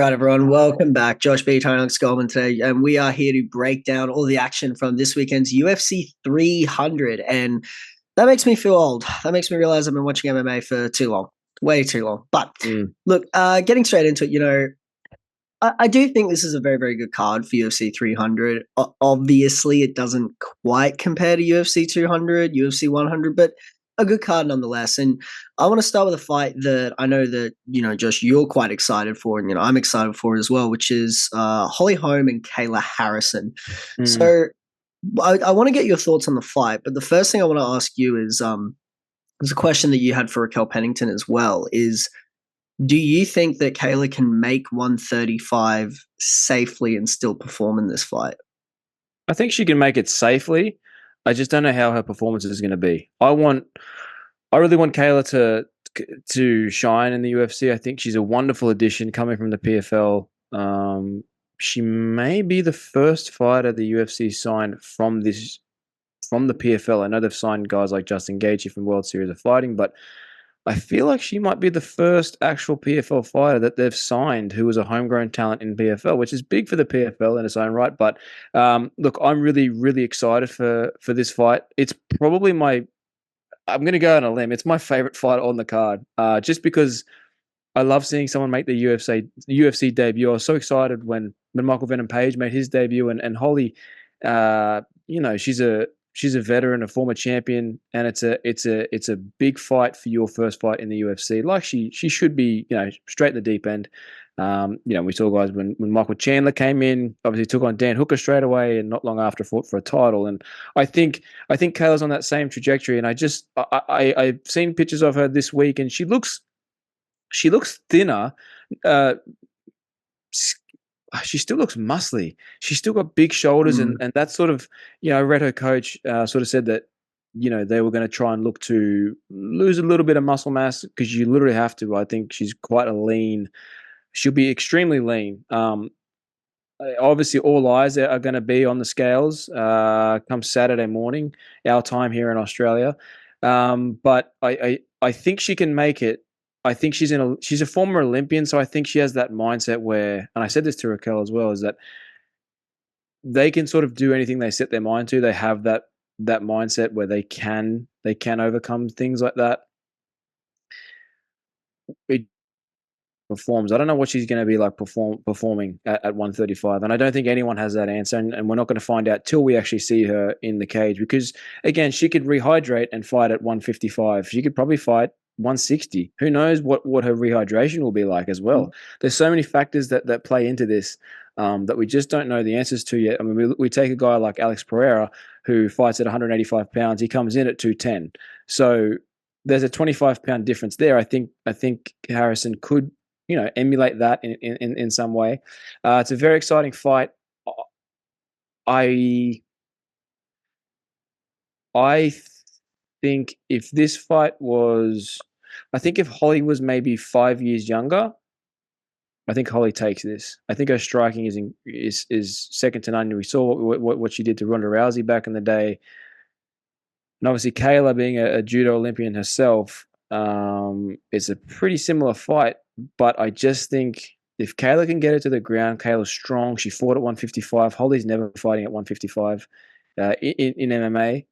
right, everyone, welcome back. Josh B. Tony Skolman today, and we are here to break down all the action from this weekend's UFC 300. And that makes me feel old. That makes me realize I've been watching MMA for too long, way too long. But look, getting straight into it, I do think this is a very, very good card for UFC 300. Obviously, it doesn't quite compare to UFC 200, UFC 100, but a good card nonetheless. And I want to start with a fight that I know that, Josh, you're quite excited for, and, I'm excited for as well, which is Holm and Kayla Harrison. So I want to get your thoughts on the fight, but the first thing I want to ask you is there's a question that you had for Raquel Pennington as well, is do you think that Kayla can make 135 safely and still perform in this fight? I think she can make it safely. I just don't know how her performance is going to be. I really want Kayla to shine in the UFC. I think she's a wonderful addition coming from the PFL. She may be the first fighter the UFC signed from the PFL. I know they've signed guys like Justin Gaethje from World Series of Fighting, but I feel like she might be the first actual PFL fighter that they've signed who was a homegrown talent in PFL, which is big for the PFL in its own right. But look, I'm really, really excited for this fight. It's probably I'm going to go on a limb. It's my favorite fight on the card, just because I love seeing someone make the UFC debut. I was so excited when Michael Venom Page made his debut, and Holly, she's a veteran, a former champion, and it's a big fight for your first fight in the UFC. Like she should be, straight in the deep end. We saw guys when Michael Chandler came in, obviously took on Dan Hooker straight away, and not long after fought for a title. And I think Kayla's on that same trajectory. And I've seen pictures of her this week, and she looks thinner. She still looks muscly. She's still got big shoulders, and that's sort of, I read her coach sort of said that, they were going to try and look to lose a little bit of muscle mass because you literally have to. I think she's quite a lean. She'll be extremely lean. Obviously, all eyes are going to be on the scales come Saturday morning, our time here in Australia. But I think she can make it. I think she's a former Olympian, so I think she has that mindset where, and I said this to Raquel as well, is that they can sort of do anything they set their mind to. They have that mindset where they can overcome things like that. It performs. I don't know what she's going to be like performing at 135, and I don't think anyone has that answer, and we're not going to find out till we actually see her in the cage, because again, she could rehydrate and fight at 155. She could probably fight 160. Who knows what her rehydration will be like as well. There's so many factors that play into this that we just don't know the answers to yet. I mean, we take a guy like Alex Pereira who fights at 185 pounds. He comes in at 210. So there's a 25-pound difference there. I think Harrison could, emulate that in some way. It's a very exciting fight. I think if this fight was, I think if Holly was maybe 5 years younger, I think Holly takes this. I think her striking is second to none. We saw what she did to Ronda Rousey back in the day, and obviously Kayla being a judo Olympian herself, it's a pretty similar fight. But I just think if Kayla can get her to the ground, Kayla's strong. She fought at 155. Holly's never fighting at 155 in MMA.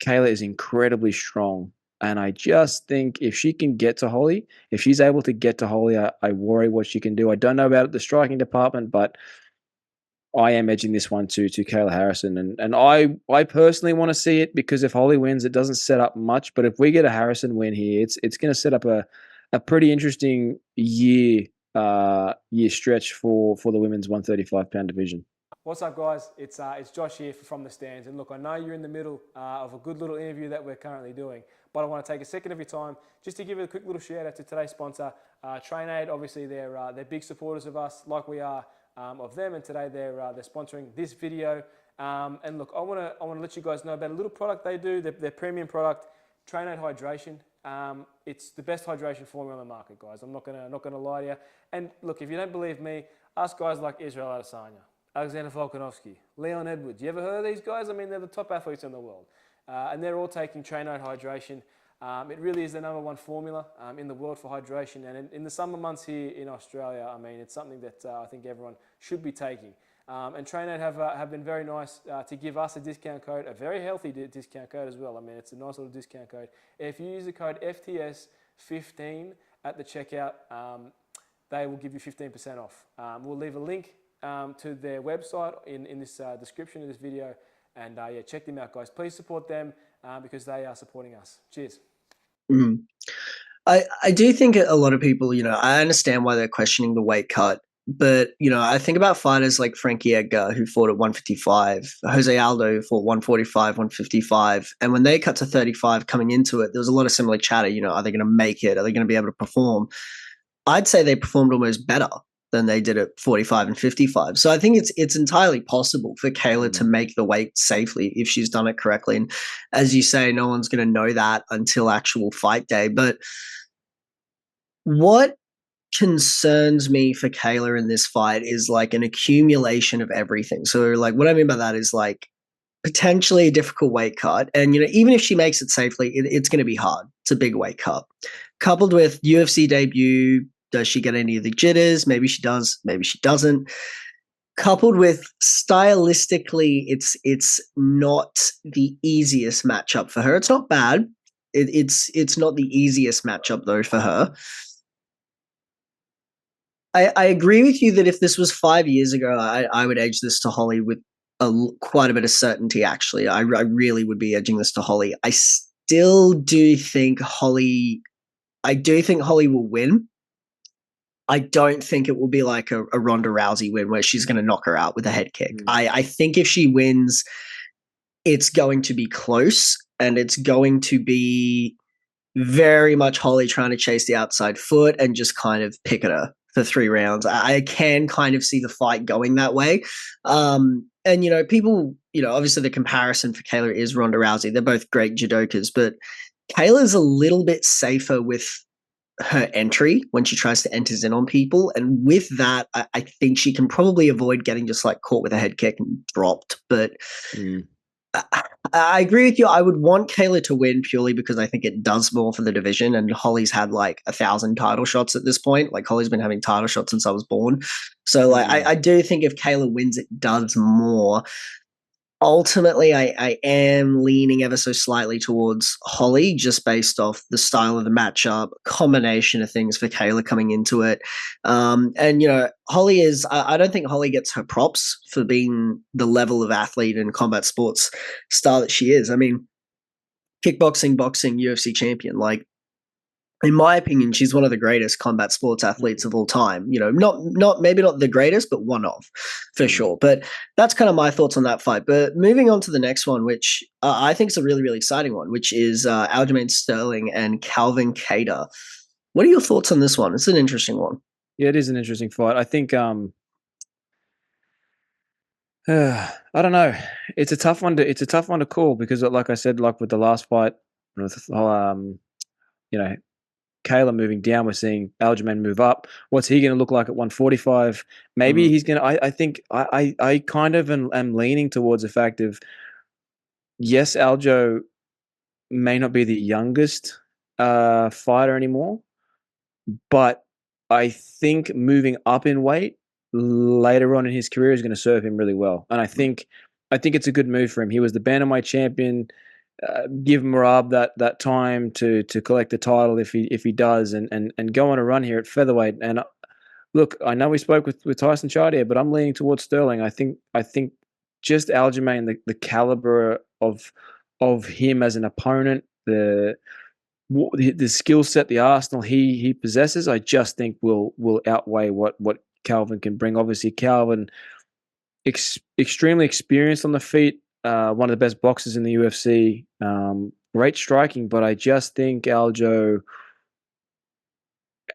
Kayla is incredibly strong. And I just think if she can get to Holly, if she's able to get to Holly, I worry what she can do. I don't know about the striking department, but I am edging this one to Kayla Harrison. And I personally want to see it, because if Holly wins, it doesn't set up much. But if we get a Harrison win here, it's going to set up a pretty interesting year stretch for the women's 135-pound division. What's up, guys? It's Josh here from the stands. And look, I know you're in the middle of a good little interview that we're currently doing, but I want to take a second of your time just to give a quick little shout out to today's sponsor, TrainAid. Obviously, they're big supporters of us, like we are of them, and today they're sponsoring this video. And look, I want to let you guys know about a little product they do, their premium product, TrainAid Hydration. It's the best hydration formula on the market, guys. I'm not gonna lie to you. And look, if you don't believe me, ask guys like Israel Adesanya, Alexander Volkanovski, Leon Edwards. You ever heard of these guys? I mean, they're the top athletes in the world. And they're all taking TrainAid Hydration. It really is the number one formula in the world for hydration. And in the summer months here in Australia, I mean, it's something that I think everyone should be taking. And Trainaid have been very nice to give us a discount code, a very healthy discount code as well. I mean, it's a nice little discount code. If you use the code FTS15 at the checkout, they will give you 15% off. We'll leave a link to their website in this description of this video. And yeah, check them out, guys. Please support them because they are supporting us. Cheers. Mm. I do think a lot of people, I understand why they're questioning the weight cut. But, I think about fighters like Frankie Edgar, who fought at 155, Jose Aldo, who fought 145, 155. And when they cut to 35 coming into it, there was a lot of similar chatter, are they going to make it? Are they going to be able to perform? I'd say they performed almost better than they did at 45 and 55. So I think it's entirely possible for Kayla to make the weight safely if she's done it correctly. And as you say, no one's going to know that until actual fight day. But what concerns me for Kayla in this fight is like an accumulation of everything. So like what I mean by that is like potentially a difficult weight cut. And, even if she makes it safely, it's going to be hard. It's a big weight cut. Coupled with UFC debut, does she get any of the jitters? Maybe she does, maybe she doesn't. Coupled with stylistically, it's not the easiest matchup for her. It's not bad. It's not the easiest matchup though for her. I agree with you that if this was 5 years ago, I would edge this to Holly with quite a bit of certainty, actually. I really would be edging this to Holly. I still do think Holly will win. I don't think it will be like a Ronda Rousey win where she's going to knock her out with a head kick. I think if she wins, it's going to be close and it's going to be very much Holly trying to chase the outside foot and just kind of pick at her for 3 rounds. I can kind of see the fight going that way. And, people, obviously the comparison for Kayla is Ronda Rousey. They're both great judokas, but Kayla's a little bit safer with her entry when she tries to enter in on people. And with that, I think she can probably avoid getting just like caught with a head kick and dropped. But I agree with you. I would want Kayla to win purely because I think it does more for the division. And Holly's had like 1,000 title shots at this point. Like Holly's been having title shots since I was born. So like I do think if Kayla wins, it does more. Ultimately, I am leaning ever so slightly towards Holly just based off the style of the matchup, combination of things for Kayla coming into it. And, Holly is, I don't think Holly gets her props for being the level of athlete and combat sports star that she is. I mean, kickboxing, boxing, UFC champion, like, in my opinion, she's one of the greatest combat sports athletes of all time. Not maybe not the greatest, but one of, for sure. But that's kind of my thoughts on that fight. But moving on to the next one, which I think is a really, really exciting one, which is Aljamain Sterling and Calvin Kattar. What are your thoughts on this one? It's an interesting one. Yeah, it is an interesting fight. I think I don't know. It's a tough one to call because, like I said, like with the last fight, Kayla moving down, we're seeing Aljamain move up. What's he going to look like at 145? Maybe he's going to. I think I kind of am leaning towards the fact of yes, Aljo may not be the youngest fighter anymore, but I think moving up in weight later on in his career is going to serve him really well. And I think it's a good move for him. He was the bantamweight champion. Give Merab that time to collect the title if he does and go on a run here at featherweight. And look, I know we spoke with Tyson Chartier, but I'm leaning towards Sterling. I think just Aljamain, the caliber of him as an opponent, the skill set, the arsenal he possesses, I just think will outweigh what Calvin can bring. Obviously, Calvin extremely experienced on the feet. One of the best boxers in the UFC, great striking, but I just think Aljo's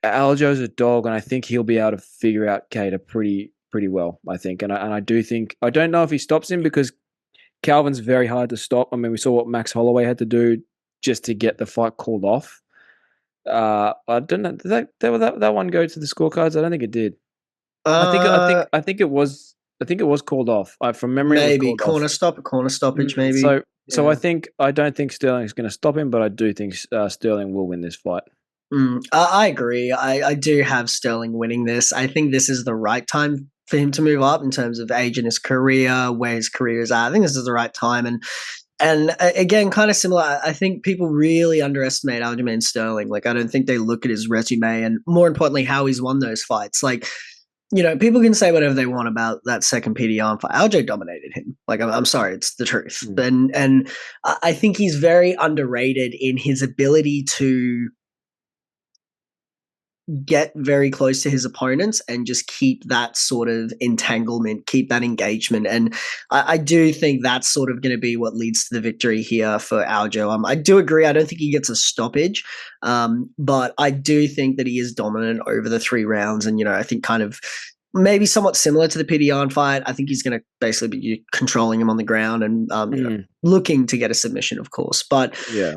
a dog, and I think he'll be able to figure out Kattar pretty well. I think, and I do think I don't know if he stops him because Calvin's very hard to stop. I mean, we saw what Max Holloway had to do just to get the fight called off. I don't know. Did that one go to the scorecards? I don't think it did. I think it was called off. From memory, maybe it was called corner stoppage. Maybe. So So I don't think Sterling's going to stop him, but I do think Sterling will win this fight. I agree. I do have Sterling winning this. I think this is the right time for him to move up in terms of age in his career, where his career is at. I think this is the right time. And again, kind of similar, I think people really underestimate Aljamain Sterling. Like, I don't think they look at his resume and, more importantly, how he's won those fights. Like, people can say whatever they want about that second PDR fight. Aljo dominated him. Like, I'm sorry, it's the truth. And I think he's very underrated in his ability to get very close to his opponents and just keep that sort of entanglement, keep that engagement. And I do think that's sort of going to be what leads to the victory here for Aljo. I do agree. I don't think he gets a stoppage, but I do think that he is dominant over the 3 rounds. And, I think kind of maybe somewhat similar to the PDR fight. I think he's going to basically be controlling him on the ground and looking to get a submission, of course. But yeah.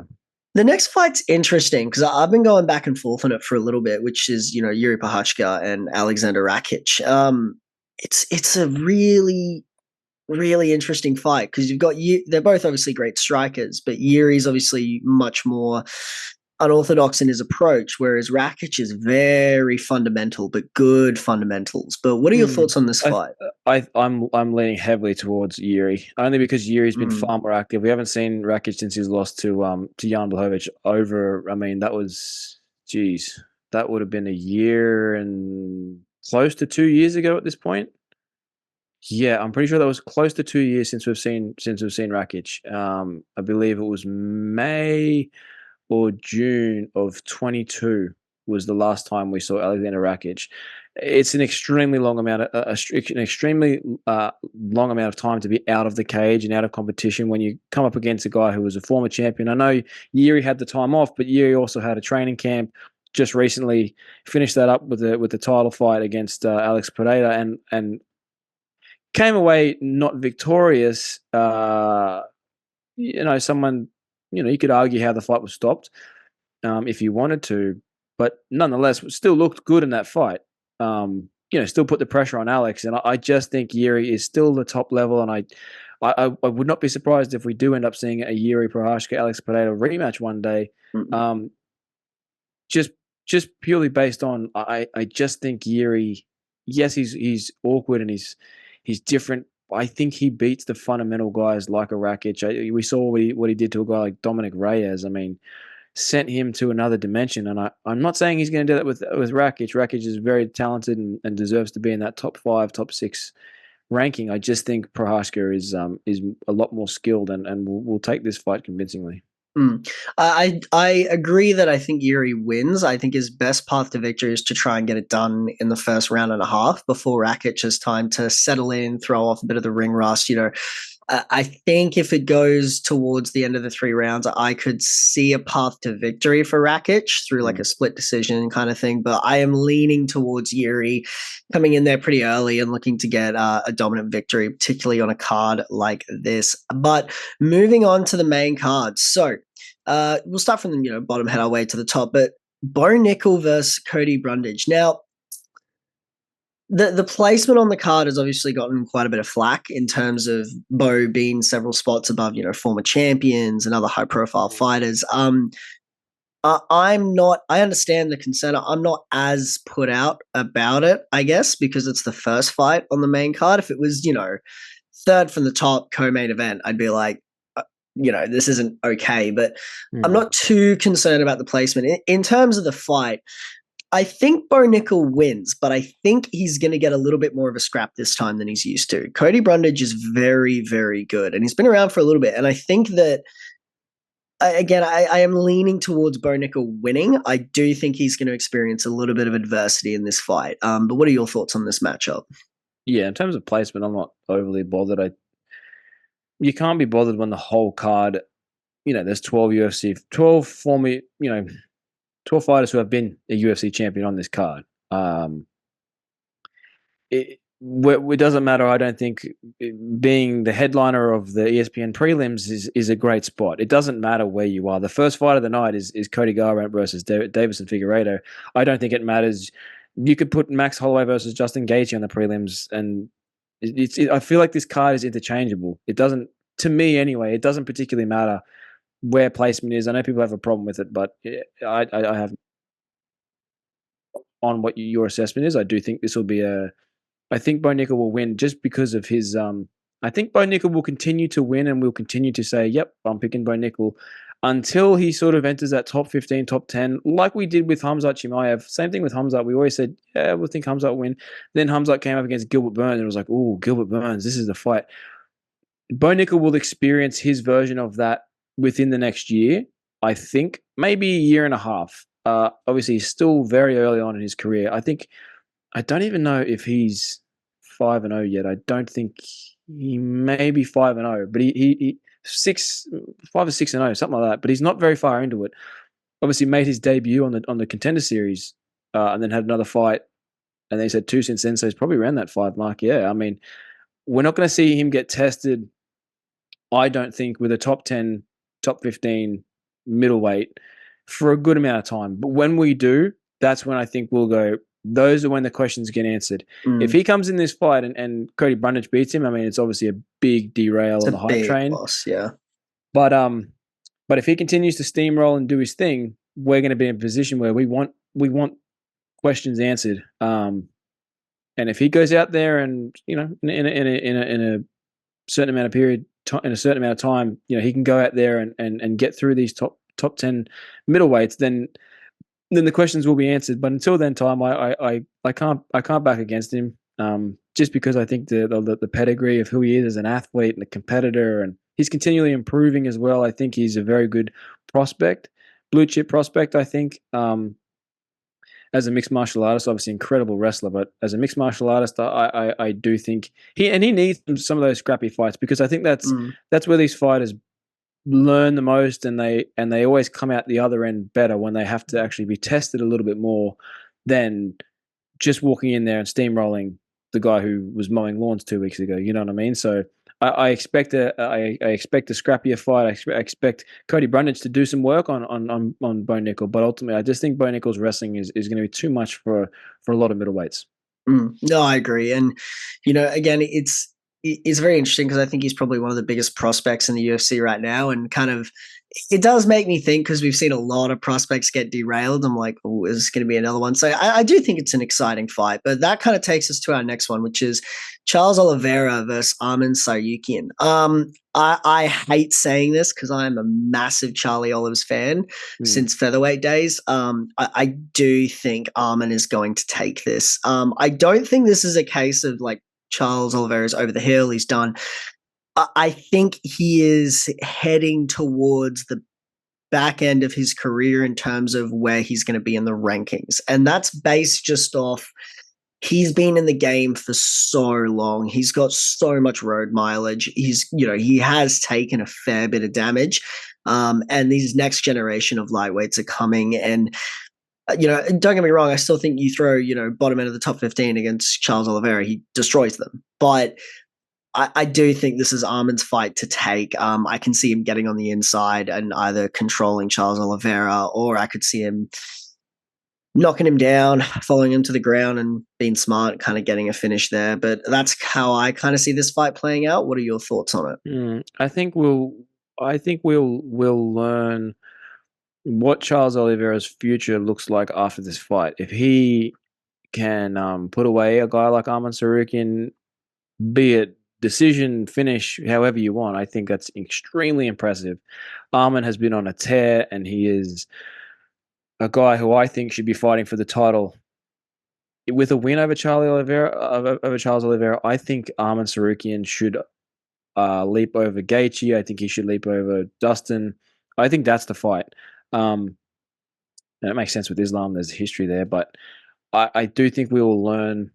The next fight's interesting because I've been going back and forth on it for a little bit, which is, Jiri Prochazka and Aleksander Rakic. It's a really, really interesting fight because you've got they're both obviously great strikers, but Jiri's obviously much more unorthodox in his approach, whereas Rakic is very fundamental, but good fundamentals. But what are your thoughts on this fight? I'm leaning heavily towards Jiri, only because Yuri's been far more active. We haven't seen Rakic since his loss to Jan Blachowicz over. I mean, that would have been a year and close to 2 years ago at this point. Yeah, I'm pretty sure that was close to 2 years since we've seen Rakic. I believe it was May or June of 22 was the last time we saw Aleksander Rakic. It's an extremely long amount of time to be out of the cage and out of competition when you come up against a guy who was a former champion. I know Jiri had the time off, but Jiri also had a training camp. Just recently finished that up with the title fight against Alex Pereira and came away not victorious. You could argue how the fight was stopped if you wanted to, but nonetheless, still looked good in that fight. Still put the pressure on Alex, and I just think Jiri is still the top level, and I would not be surprised if we do end up seeing a Jiri Prochazka Alex Pereira rematch one day. Just purely based on I just think Jiri, yes, he's awkward and he's different. I think he beats the fundamental guys like a Rakic. We saw what he did to a guy like Dominic Reyes. I mean, sent him to another dimension. And I'm not saying he's going to do that with Rakic. Rakic is very talented and deserves to be in that top 5, top 6 ranking. I just think Prochazka is a lot more skilled and will take this fight convincingly. I agree that I think Jiri wins. I think his best path to victory is to try and get it done in the first round and a half before Rakic has time to settle in, throw off a bit of the ring rust. I think if it goes towards the end of the 3 rounds, I could see a path to victory for Rakic through like a split decision kind of thing. But I am leaning towards Jiri coming in there pretty early and looking to get a dominant victory, particularly on a card like this. But moving on to the main card. So we'll start from the bottom, head our way to the top. But Bo Nickal versus Cody Brundage. Now, the placement on the card has obviously gotten quite a bit of flack in terms of Bo being several spots above, former champions and other high-profile fighters. I understand the concern. I'm not as put out about it, I guess, because it's the first fight on the main card. If it was, third from the top co-main event, I'd be like, this isn't okay. But I'm not too concerned about the placement. In terms of the fight, I think Bo Nickal wins, but I think he's going to get a little bit more of a scrap this time than he's used to. Cody Brundage is very, very good, and he's been around for a little bit. And I think that, again, I am leaning towards Bo Nickal winning. I do think he's going to experience a little bit of adversity in this fight. But what are your thoughts on this matchup? Yeah, in terms of placement, I'm not overly bothered. You can't be bothered when the whole card, there's 12 former, 12 fighters who have been a UFC champion on this card. It doesn't matter. I don't think being the headliner of the ESPN prelims is a great spot. It doesn't matter where you are. The first fight of the night is Cody Garbrandt versus Davison Figueiredo. I don't think it matters. You could put Max Holloway versus Justin Gaethje on the prelims, and I feel like this card is interchangeable. It doesn't to me anyway, it doesn't particularly matter where placement is. I know people have a problem with it, but I have on what your assessment is. I do think this will be I think Bo Nickal will win just because of his. I think Bo Nickal will continue to win, and we'll continue to say, "Yep, I'm picking Bo Nickal," until he sort of enters that top 15, top 10, like we did with Khamzat Chimaev. Same thing with Khamzat. We always said, "Yeah, we'll think Khamzat will win." Then Khamzat came up against Gilbert Burns, and it was like, "Oh, Gilbert Burns, this is the fight." Bo Nickal will experience his version of that within the next year. I think maybe a year and a half. Obviously, he's still very early on in his career. I don't even know if he's 5-0 yet. I don't think he may be 5-0, but he 5 or 6-0, something like that. But he's not very far into it. Obviously, made his debut on the Contender Series, and then had another fight, and then he's had 2 since then. So he's probably around that 5 mark. Yeah, I mean, we're not going to see him get tested, I don't think, with a top 10, top 15 middleweight for a good amount of time. But when we do, that's when I think we'll go, those are when the questions get answered. If he comes in this fight and Cody Brundage beats him, I mean, it's obviously a big derail on the hype train. Loss, yeah. But if he continues to steamroll and do his thing, we're going to be in a position where we want questions answered. And if he goes out there and, you know, in a certain amount of period, in a certain amount of time, you know, he can go out there and get through these top 10 middleweights, then the questions will be answered. But until then time, I can't back against him, just because I think the pedigree of who he is as an athlete and a competitor, and he's continually improving as well. I think he's a very good prospect, blue chip prospect. I think as a mixed martial artist, obviously incredible wrestler, but as a mixed martial artist, I do think he needs some of those scrappy fights, because I think that's where these fighters learn the most, and they always come out the other end better when they have to actually be tested a little bit more than just walking in there and steamrolling the guy who was mowing lawns 2 weeks ago. You know what I mean? So I expect a scrappier fight. I expect Cody Brundage to do some work on Bo Nickal, but ultimately I just think Bo Nickal's wrestling is going to be too much for a lot of middleweights. No, I agree, and you know, again, it's very interesting because I think he's probably one of the biggest prospects in the UFC right now, and kind of it does make me think, because we've seen a lot of prospects get derailed. I'm like, oh, is this going to be another one? So I do think it's an exciting fight, but that kind of takes us to our next one, which is Charles Oliveira versus Arman Tsarukyan. I hate saying this because I'm a massive Charlie Olives fan since featherweight days. I do think Arman is going to take this. I don't think this is a case of like Charles Oliveira's over the hill, he's done. I think he is heading towards the back end of his career in terms of where he's going to be in the rankings. And that's based just off, he's been in the game for so long. He's got so much road mileage. He has taken a fair bit of damage. And these next generation of lightweights are coming. And don't get me wrong, I still think you throw, bottom end of the top 15 against Charles Oliveira, he destroys them. But I do think this is Arman's fight to take. I can see him getting on the inside and either controlling Charles Oliveira, or I could see him knocking him down, following him to the ground and being smart, kind of getting a finish there. But that's how I kind of see this fight playing out. What are your thoughts on it? I think we'll learn what Charles Oliveira's future looks like after this fight. If he can put away a guy like Arman Tsarukyan, be it decision, finish, however you want, I think that's extremely impressive. Arman has been on a tear, and he is a guy who I think should be fighting for the title. With a win over Charles Oliveira, I think Arman Tsarukyan should leap over Gaethje. I think he should leap over Dustin. I think that's the fight. And it makes sense with Islam. There's a history there, but I do think we will learn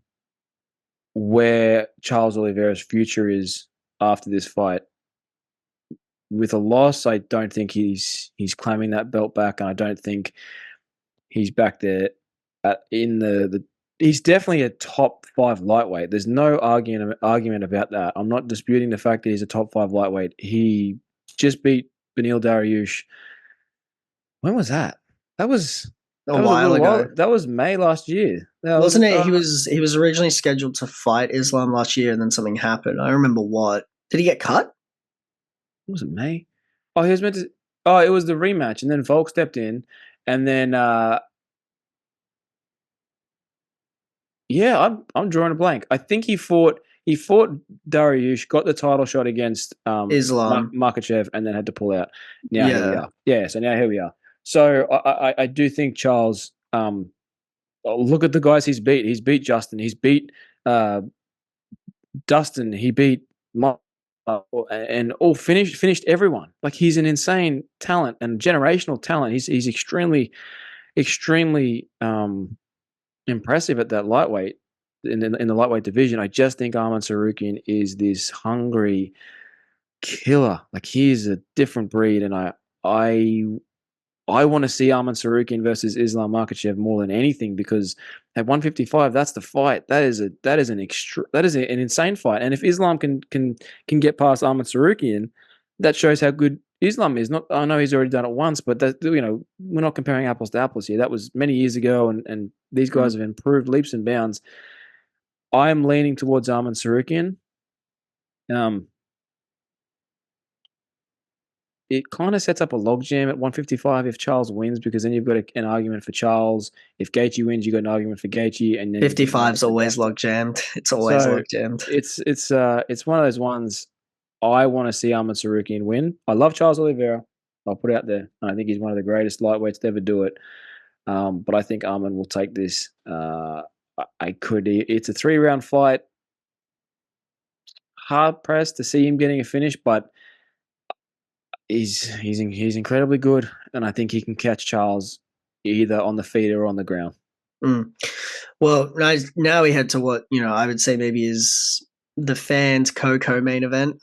where Charles Oliveira's future is after this fight. With a loss, I don't think he's claiming that belt back, and I don't think he's back there in the. He's definitely a top 5 lightweight. There's no argument about that. I'm not disputing the fact that he's a top 5 lightweight. He just beat Beneil Dariush. When was that? That was a while ago. That was May last year. Wasn't it? He was originally scheduled to fight Islam last year, and then something happened. I remember what. Did he get cut? Was it May? Oh, he was meant to. Oh, it was the rematch, and then Volk stepped in, and then yeah, I'm drawing a blank. I think he fought Dariush, got the title shot against Islam. Makhachev, and then had to pull out. Now here we Yeah. are. Yeah, so now here we are. So I do think Charles. Look at the guys he's beat. He's beat Justin. He's beat Dustin. He beat Mark, and all finished everyone. Like, he's an insane talent and generational talent. He's extremely impressive at that lightweight in the lightweight division. I just think Arman Tsarukyan is this hungry killer. Like, he's a different breed, and I want to see Arman Tsarukyan versus Islam Makhachev more than anything, because at 155, that's the fight. That is an insane fight. And if Islam can get past Arman Tsarukyan, that shows how good Islam is. Not, I know he's already done it once, but that, we're not comparing apples to apples here. That was many years ago, and these guys have improved leaps and bounds. I am leaning towards Arman Tsarukyan. It kind of sets up a logjam at 155 if Charles wins, because then you've got an argument for Charles. If Gaethje wins, you've got an argument for Gaethje, and then 55's always log jammed. It's always log jammed. It's one of those ones. I want to see Arman Tsarukyan win. I love Charles Oliveira. I'll put it out there. I think he's one of the greatest lightweights to ever do it. But I think Arman will take this. It's a 3-round fight. Hard pressed to see him getting a finish, but he's incredibly good, and I think he can catch Charles either on the feet or on the ground. Well, now we head to what I would say maybe is the fans' co-main event,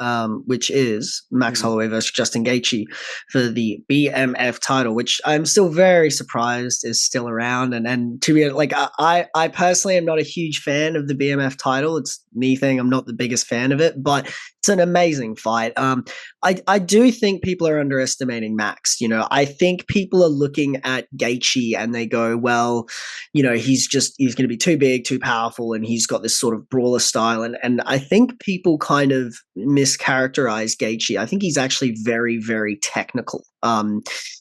which is Max Holloway versus Justin Gaethje for the BMF title, which I'm still very surprised is still around. And to be like, I personally am not a huge fan of the BMF title. It's me thing. I'm not the biggest fan of it, but it's an amazing fight. I do think people are underestimating Max. I think people are looking at Gaethje and they go, well, he's going to be too big, too powerful, and he's got this sort of brawler style. And I think people kind of mischaracterize Gaethje. I think he's actually very, very technical.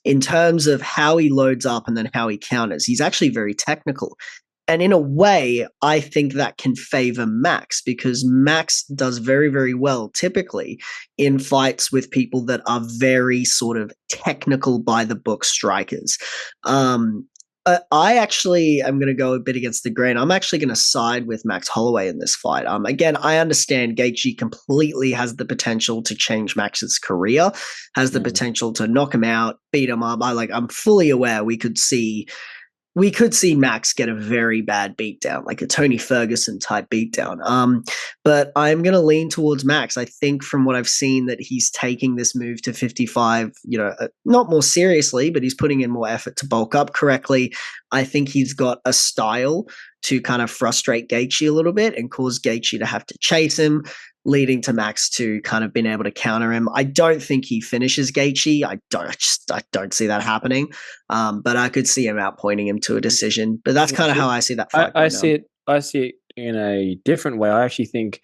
In terms of how he loads up and then how he counters, he's actually very technical. And in a way, I think that can favor Max, because Max does very, very well typically in fights with people that are very sort of technical by the book strikers. I actually am going to go a bit against the grain. I'm actually going to side with Max Holloway in this fight. Again, I understand Gaethje completely has the potential to change Max's career, has the potential to knock him out, beat him up. I'm fully aware we could see Max get a very bad beatdown, like a Tony Ferguson type beatdown. But I'm going to lean towards Max. I think from what I've seen that he's taking this move to 55, not more seriously, but he's putting in more effort to bulk up correctly. I think he's got a style to kind of frustrate Gaethje a little bit and cause Gaethje to have to chase him, leading to Max to kind of being able to counter him. I don't think he finishes Gaethje. I don't see that happening. But I could see him outpointing him to a decision. But that's kind of how I see that fight. I see it in a different way. I actually think,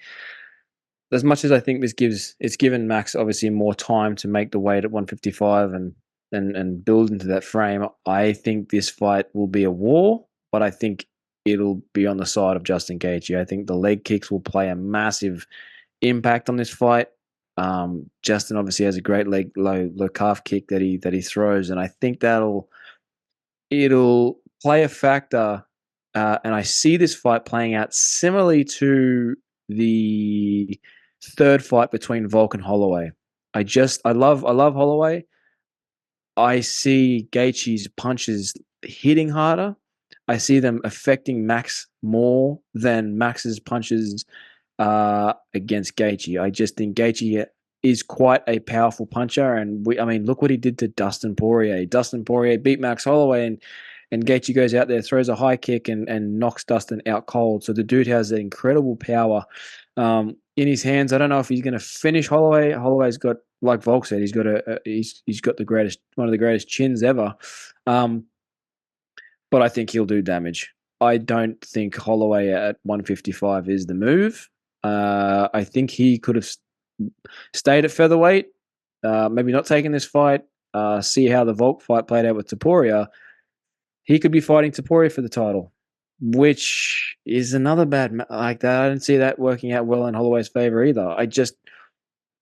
as much as I think it's given Max obviously more time to make the weight at 155 and build into that frame, I think this fight will be a war, but I think it'll be on the side of Justin Gaethje. I think the leg kicks will play a massive impact on this fight. Justin obviously has a great low calf kick that he throws, and I think it'll play a factor. And I see this fight playing out similarly to the third fight between Volk and Holloway. I love Holloway. I see Gaethje's punches hitting harder. I see them affecting Max more than Max's punches against Gaethje. I just think Gaethje is quite a powerful puncher, and look what he did to Dustin Poirier. Dustin Poirier beat Max Holloway, and Gaethje goes out there, throws a high kick, and knocks Dustin out cold. So the dude has that incredible power in his hands. I don't know if he's going to finish Holloway. Holloway's got, like Volk said, he's got one of the greatest chins ever. But I think he'll do damage. I don't think Holloway at 155 is the move. I think he could have stayed at featherweight maybe not taking this fight, see how the Volk fight played out with Topuria, he could be fighting Topuria for the title, which is another bad like that. I didn't see that working out well in Holloway's favor either.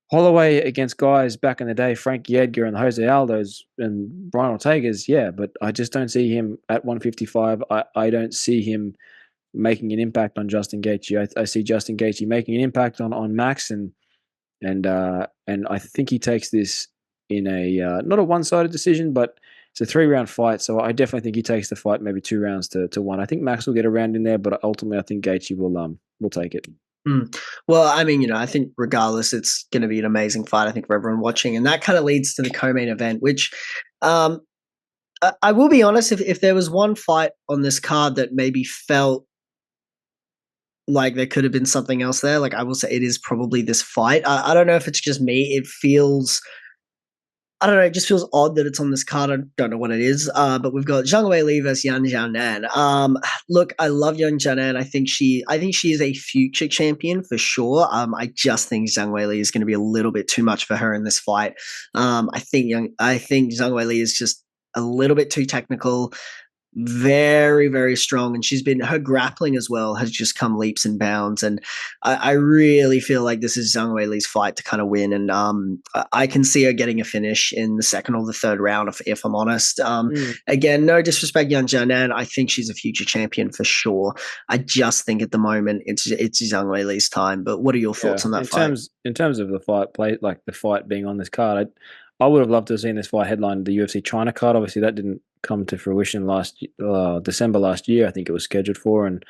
Holloway against guys back in the day, Frankie Edgar and Jose Aldo's and Brian Ortega's, yeah, but I just don't see him at 155. I don't see him making an impact on Justin Gaethje. I see Justin Gaethje making an impact on Max, and I think he takes this in a not a one-sided decision, but it's a 3-round fight. So I definitely think he takes the fight maybe 2 rounds to 1. I think Max will get a round in there, but ultimately I think Gaethje will take it. Well, I mean, I think regardless, it's going to be an amazing fight, I think, for everyone watching. And that kind of leads to the co-main event, which I will be honest, if there was one fight on this card that maybe felt like there could have been something else there, like I will say it is probably this fight. I don't know if it's just me. It feels... I don't know, it just feels odd that it's on this card. I don't know what it is. But we've got Zhang Weili versus Yan Xiaonan. Look, I love Yan Xiaonan. I think she is a future champion for sure. I just think Zhang Weili is going to be a little bit too much for her in this fight. I think Zhang Weili is just a little bit too technical. Very, very strong, and her grappling as well has just come leaps and bounds, and I really feel like this is Zhang Weili's fight to kind of win, and I can see her getting a finish in the second or the third round if I'm honest. Again, no disrespect, Yan Xiaonan, I think she's a future champion for sure. I just think at the moment it's Zhang Weili's time. But what are your thoughts on that fight? In terms of the fight play, like the fight being on this card, I would have loved to have seen this fight headline the UFC China card. Obviously, that didn't come to fruition December last year. I think it was scheduled for, and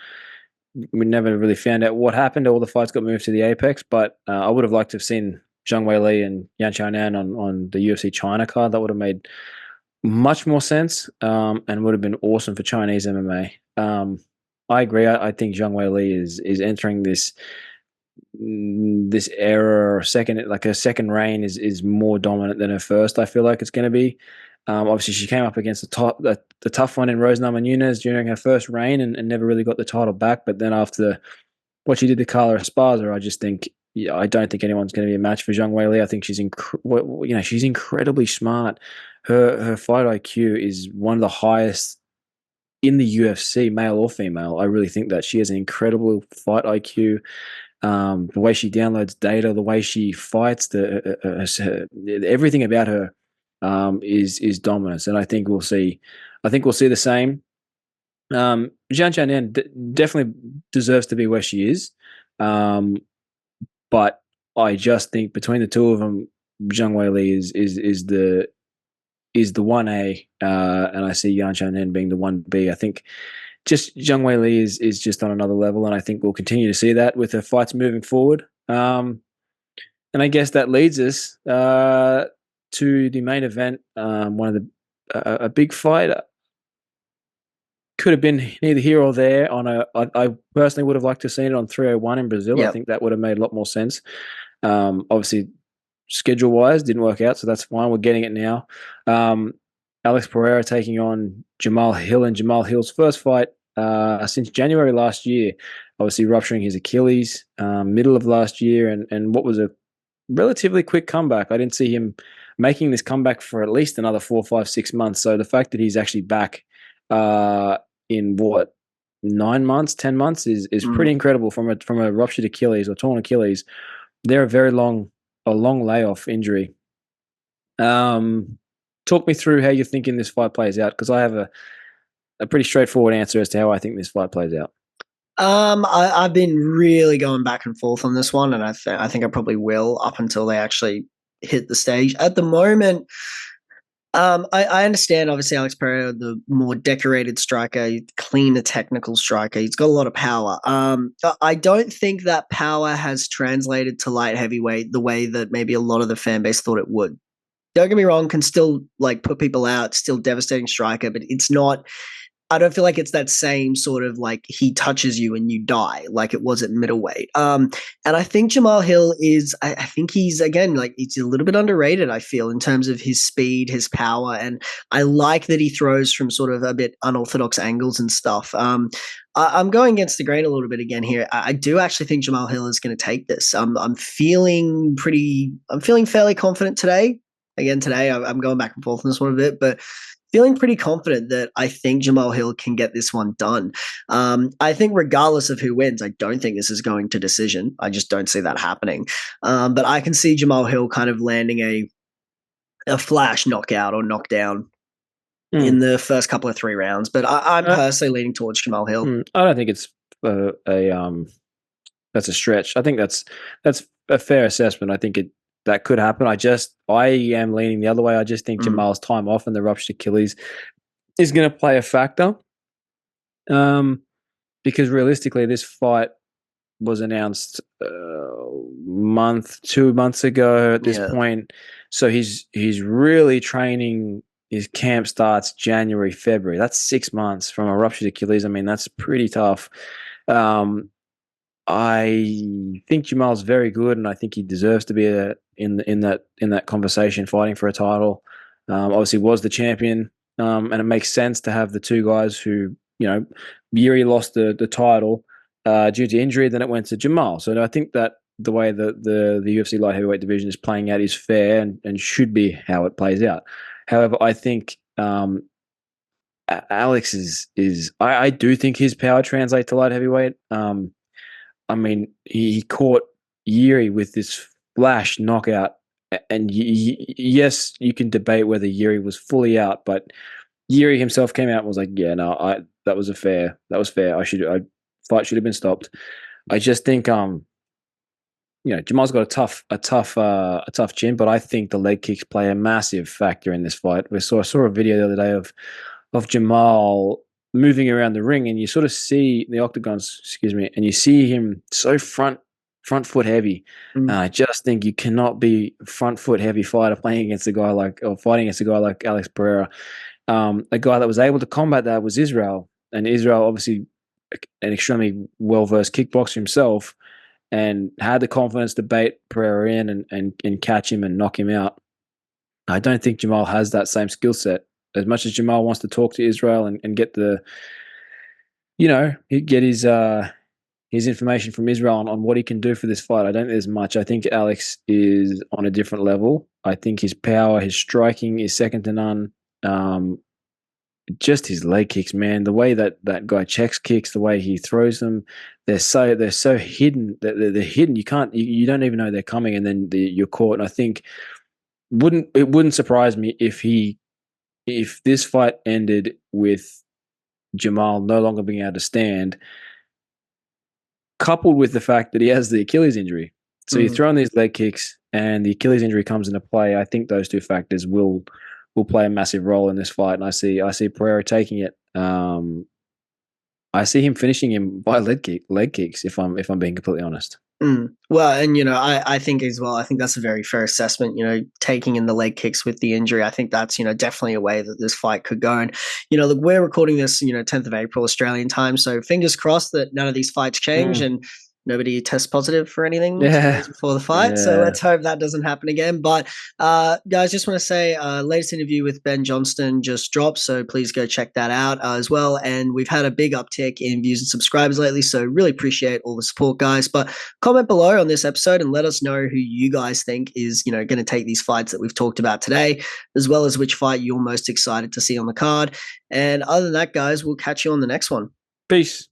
we never really found out what happened. All the fights got moved to the Apex, but I would have liked to have seen Zhang Weili and Yan Xiaonan on the UFC China card. That would have made much more sense, and would have been awesome for Chinese MMA. I agree. I think Zhang Weili is entering this era, or her second reign is more dominant than her first. I feel like it's going to be. Obviously, she came up against the tough one in Rose Namajunas during her first reign and never really got the title back. But then after what she did to Carla Esparza, I just think, I don't think anyone's going to be a match for Zhang Weili. I think she's she's incredibly smart. Her fight IQ is one of the highest in the UFC, male or female. I really think that she has an incredible fight IQ. The way she downloads data, the way she fights, everything about her is dominance, and I think we'll see the same. Zhang Xiaonan definitely deserves to be where she is, but I just think between the two of them, Zhang Weili is the 1A, and I see Yan Xiaonan being the 1B. I think just Zhang Weili is just on another level, and I think we'll continue to see that with her fights moving forward. And I guess that leads us to the main event, one of a big fight. Could have been neither here or there. I personally would have liked to have seen it on 301 in Brazil. Yep. I think that would have made a lot more sense. Obviously, schedule-wise, didn't work out, so that's fine. We're getting it now. Alex Pereira taking on Jamahal Hill, and Jamahal Hill's first fight since January last year, obviously rupturing his Achilles middle of last year, and what was a relatively quick comeback. I didn't see him making this comeback for at least another 4, 5, 6 months. So the fact that he's actually back in 9 months, 10 months is pretty incredible from a ruptured Achilles or torn Achilles. They're a long layoff injury. Talk me through how you're thinking this fight plays out, because I have a pretty straightforward answer as to how I think this fight plays out. I've been really going back and forth on this one, and I think I probably will up until they actually hit the stage. At the moment, I understand, obviously, Alex Pereira, the more decorated striker, cleaner technical striker. He's got a lot of power. I don't think that power has translated to light heavyweight the way that maybe a lot of the fan base thought it would. Don't get me wrong, can still put people out, still devastating striker, but it's not. I don't feel like it's that same sort of he touches you and you die like it was at middleweight. And I think Jamahal Hill I think he's, again, he's a little bit underrated, I feel, in terms of his speed, his power. And I like that he throws from sort of a bit unorthodox angles and stuff. I'm going against the grain a little bit again here. I do actually think Jamahal Hill is going to take this. I'm feeling fairly confident today. Again, today I'm going back and forth on this one a bit, but feeling pretty confident that I think Jamahal Hill can get this one done. I think regardless of who wins, I don't think this is going to decision. I just don't see that happening. But I can see Jamahal Hill kind of landing a flash knockout or knockdown in the first couple of 3 rounds. But I'm personally leaning towards Jamahal Hill. I don't think it's that's a stretch. I think that's a fair assessment. I think that could happen. I am leaning the other way. I just think Jamahal's time off and the ruptured Achilles is going to play a factor. Because realistically, this fight was announced 2 months ago at this point. So he's really training. His camp starts January, February. That's 6 months from a ruptured Achilles. I mean, that's pretty tough. I think Jamahal's very good, and I think he deserves to be in that conversation, fighting for a title. Obviously, was the champion, and it makes sense to have the 2 guys who, Jiri lost the title due to injury, then it went to Jamahal. So I think that the way that the UFC light heavyweight division is playing out is fair and should be how it plays out. However, I think Alex is I do think his power translates to light heavyweight. I mean, he caught Jiri with this flash knockout, and yes, you can debate whether Jiri was fully out, but Jiri himself came out and was like, "Yeah, no, that was fair. Fight should have been stopped." I just think, Jamal's got a tough chin, but I think the leg kicks play a massive factor in this fight. I saw a video the other day of Jamahal moving around the ring, and you sort of see the octagons, and you see him so front foot heavy. I just think you cannot be front foot heavy fighter fighting against a guy like Alex Pereira. A guy that was able to combat that was Israel, and Israel obviously an extremely well-versed kickboxer himself, and had the confidence to bait Pereira in and catch him and knock him out. I don't think Jamahal has that same skill set. As much as Jamahal wants to talk to Israel and get his information from Israel on what he can do for this fight, I don't think there's much. I think Alex is on a different level. I think his power, his striking is second to none. Just his leg kicks, man. The way that guy checks kicks, the way he throws them, they're so hidden. They're hidden. You don't even know they're coming, and then you're caught. And I think it wouldn't surprise me if this fight ended with Jamahal no longer being able to stand, coupled with the fact that he has the Achilles injury. So you throw in these leg kicks and the Achilles injury comes into play. I think those 2 factors will play a massive role in this fight. And I see Pereira taking it. I see him finishing him by leg kicks, if I'm being completely honest. Well, and I think as well, I think that's a very fair assessment, taking in the leg kicks with the injury. I think that's, definitely a way that this fight could go. And, look, we're recording this, 10th of April, Australian time. So fingers crossed that none of these fights change and nobody tests positive for anything 2 days before the fight. Yeah. So let's hope that doesn't happen again. But guys, just want to say latest interview with Ben Johnston just dropped. So please go check that out as well. And we've had a big uptick in views and subscribers lately. So really appreciate all the support, guys. But comment below on this episode and let us know who you guys think is, going to take these fights that we've talked about today, as well as which fight you're most excited to see on the card. And other than that, guys, we'll catch you on the next one. Peace.